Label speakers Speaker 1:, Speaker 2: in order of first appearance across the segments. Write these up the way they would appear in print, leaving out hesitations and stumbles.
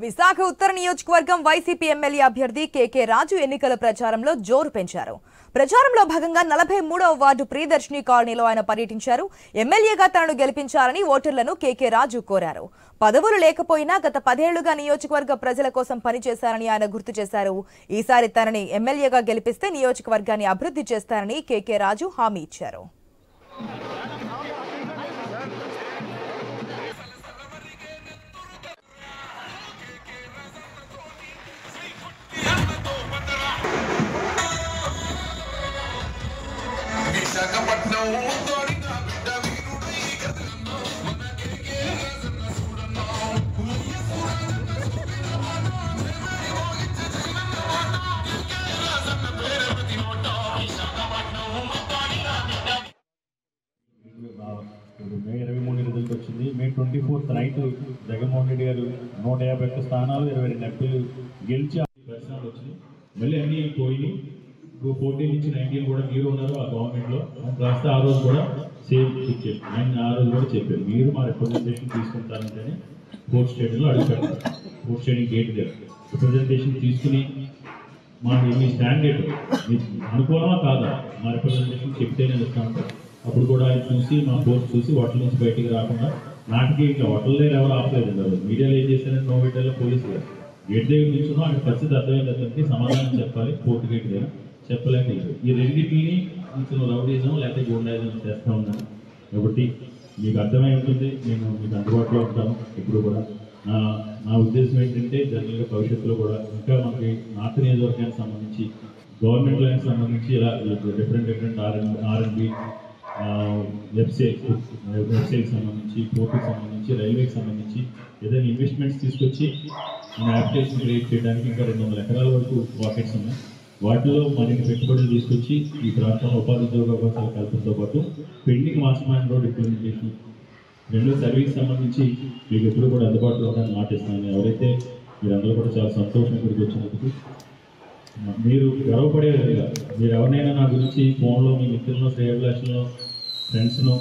Speaker 1: విశాఖ ఉత్తర నియోజకవర్గం YCP MLA అభ్యర్థి కేకే రాజు ఎన్నికల ప్రచారంలో జోరు పెంచారు. ప్రచారంలో భాగంగా 43వ వార్డు ప్రియదర్శిని కాలనీలో ఆయన పర్యటించారు. ఎమ్మెల్యేగా తనను గెలిపించాలని ఓటర్లను కేకే రాజు కోరారు. పదవులు లేకపోయినా గత 10 ఏళ్లుగా నియోజకవర్గ ప్రజల కోసం పనిచేశారని ఆయన గుర్తు చేశారు. ఈసారి తనని ఎమ్మెల్యేగా గెలిపిస్తే నియోజకవర్గాన్ని అభివృద్ధి చేస్తారని కేకే రాజు హామీ ఇచ్చారు.
Speaker 2: మే 23 రిజల్ట్ వచ్చింది. మే 24th నైట్ జగన్మోహన్ రెడ్డి గారు 151 స్థానాలు 22 ఎంపీలు గెలిచి దర్శనాలు వచ్చింది. మళ్ళీ అన్నీ పోయి 14 నుంచి 19 కూడా మీరు ఉన్నారు ఆ గవర్నమెంట్లో. రాస్తే ఆ రోజు కూడా సేమ్ చెప్పారు. నేను ఆ రోజు కూడా చెప్పారు మీరు మా రిప్రజెంటేషన్ తీసుకుంటారంటేనే కోర్ట్ స్టేడియంలో అడుగుపెట్టారు. కోర్ట్ స్టేడియం గేట్ దగ్గర రిప్రజెంటేషన్ తీసుకుని మీ స్టాండర్డ్ అనుకూలమా కాదా మా రిప్రజెంటేషన్ చెప్తేనే ఇస్తాను. అప్పుడు కూడా ఆయన చూసి మా కోర్టు చూసి హోటల్ నుంచి బయటికి రాకుండా నాటికి ఇంకా హోటల్ దగ్గర ఎవరు ఆపలేదు. మీడియాలో ఏం చేశారంటే నో మీడియాలో పోలీసు గారు గేట్ దగ్గర నుంచున్నా అక్కడ పరిస్థితి అర్థమైంది. అతనికి సమాధానం చెప్పాలి కోర్టు గేట్ దగ్గర చెప్పలేక ఈ రెండింటిని కొంచెం రౌడీజం లేకపోతే గూండాయిజం చేస్తూ ఉన్నాను. కాబట్టి మీకు అర్థమై ఉంటుంది. నేను మీకు అందుబాటులో ఉంటాను ఎప్పుడు కూడా. నా ఉద్దేశం ఏంటంటే జనరల్గా భవిష్యత్తులో కూడా ఇంకా మనకి నార్త్ నియోజకవర్గానికి సంబంధించి గవర్నమెంట్ లైన్కి సంబంధించి ఇలా డిఫరెంట్ ఆర్ఎండ్బి వెబ్సైట్కి సంబంధించి పోర్టుకి సంబంధించి రైల్వేకి సంబంధించి ఏదైనా ఇన్వెస్ట్మెంట్స్ తీసుకొచ్చి మన అప్లికేషన్ క్రియేట్ చేయడానికి ఇంకా 200 ఎకరాల వరకు పాకెట్స్ ఉన్నాయి. వాటిలో మరిన్ని పెట్టుబడులు తీసుకొచ్చి ఈ ప్రాంతంలో ఉపాధి ఉద్యోగ అవకాశాలు కల్పనతో పాటు pending master mind road implementation 2 service సంబంధించి మీకు ఎప్పుడు కూడా అందుబాటులో ఉందని మాటిస్తున్నాను. ఎవరైతే మీరందరూ కూడా చాలా సంతోషం ఇక్కడికి వచ్చినందుకు మీరు గర్వపడే విధంగా మీరు ఎవరినైనా నా గురించి ఫోన్లో మీ మిత్రులను శ్రేయభిలాషులను ఫ్రెండ్స్ను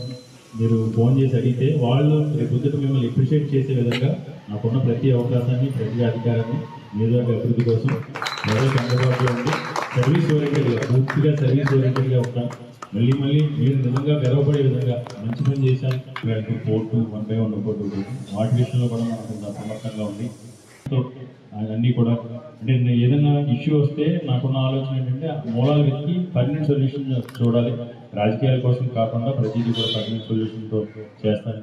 Speaker 2: మీరు ఫోన్ చేసి అడిగితే వాళ్ళు రేపొద్దుట మిమ్మల్ని అప్రిషియేట్ చేసే విధంగా నాకున్న ప్రతి అవకాశాన్ని ప్రతి అధికారాన్ని నియోజకవర్గ అభివృద్ధి కోసం ప్రజలకు అందుబాటులో ఉండి సర్వీస్ ఓరియంటెడ్గా పూర్తిగా సర్వీస్ ఓరియంటెడ్గా ఉంటాను. మళ్ళీ మీరు నిజంగా గర్వపడే విధంగా మంచి పని చేశాను. పోర్టు 1/1 ఒకటి వాటి విషయంలో కూడా మనం కొంత సమర్థంగా ఉంది. సో అన్నీ కూడా అంటే ఏదైనా ఇష్యూ వస్తే నాకున్న ఆలోచన ఏంటంటే మూలాలు వెతికి పర్మనెంట్ సొల్యూషన్ చూడాలి. రాజకీయాల కోసం కాకుండా ప్రతిదీ కూడా పర్మనెంట్ సొల్యూషన్తో చేస్తాను.